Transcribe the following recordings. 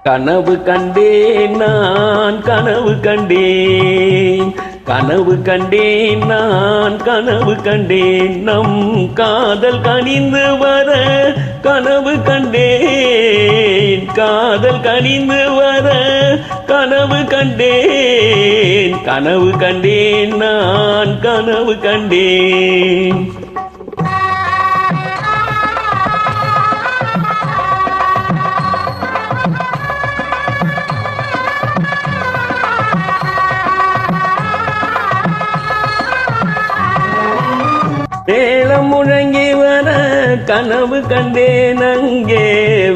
கனவு கண்டேன் நான் கனவு கண்டேன் கனவு கண்டேன் நான் கனவு கண்டேன் நம் காதல் கனிந்து வர கனவு கண்டேன் காதல் கனிந்து வர கனவு கண்டேன் கனவு கண்டேன் நான் கனவு கண்டேன் மேளம் முழங்கி வர கனவு கண்டேன் அங்கே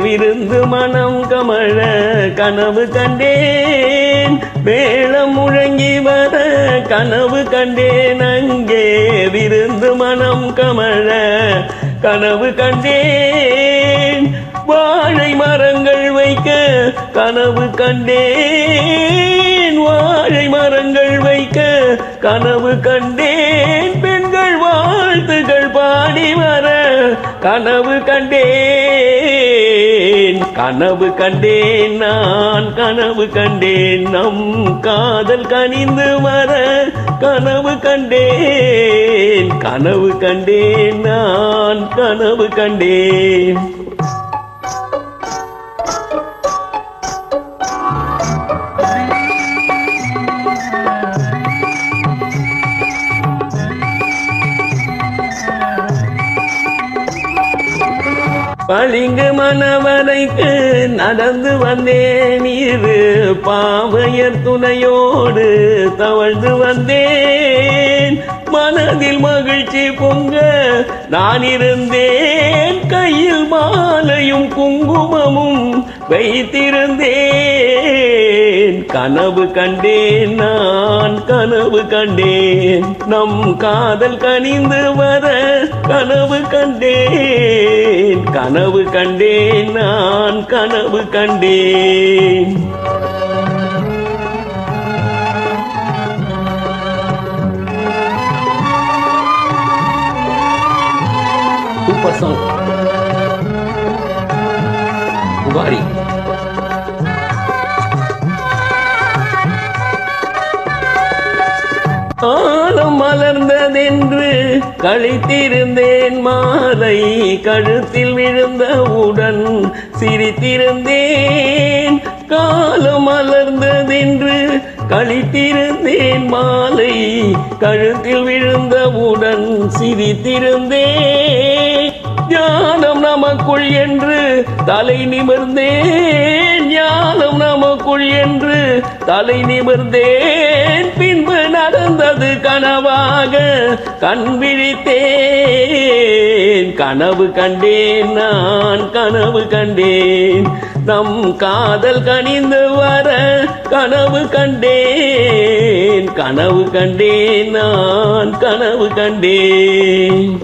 விருந்து மனம் கமழ கனவு கண்டேன் மேளம் முழங்கி வர கனவு கண்டேன் அங்கே விருந்து மனம் கமழ கனவு கண்டேன் வாழை மரங்கள் வைக்க கனவு கண்டேன் வாழை மரங்கள் வைக்க கனவு கண்டேன் பெண்கள் வாழ்த்துகள் பாடி வர கனவு கண்டேன் கனவு கண்டேன் நான் கனவு கண்டேன் நம் காதல் கனிந்து வர கனவு கண்டேன் கனவு கண்டேன் நான் கனவு கண்டேன் பளிங்கு மணவரைக்கு நடந்து வந்தேன் இரு பாவையர் துணையோடு தவழ்ந்து வந்தேன் மனதில் மகிழ்ச்சி பொங்க நான் இருந்தேன் கையில் மாலையும் குங்குமமும் வைத்திருந்தேன் கனவு கண்டேன் நான் கனவு கண்டேன் நம் காதல் கனிந்து வர கனவு கண்டேன் கனவு கண்டேன் நான் கனவு கண்டேன் சூப்பர் சாங் புகாரி காலம் மலர்ந்ததென்று கழித்திருந்தேன் மாலை கழுத்தில் விழுந்தவுடன் சிரித்திருந்தேன் காலம் மலர்ந்ததென்று கழித்திருந்தேன் மாலை கழுத்தில் விழுந்தவுடன் சிரித்திருந்தேன் ஞானம் நமக்குள் என்று தலை நிமிர்ந்தேன் ஞானம் நமக்குள் என்று தலை நிமிர்ந்தேன் பின்பு நடந்தது கனவாக கண் விழித்தேன் கனவு கண்டேன் நான் கனவு கண்டேன் நம் காதல் கனிந்து வர கனவு கண்டேன் கனவு கண்டேன் நான் கனவு கண்டேன்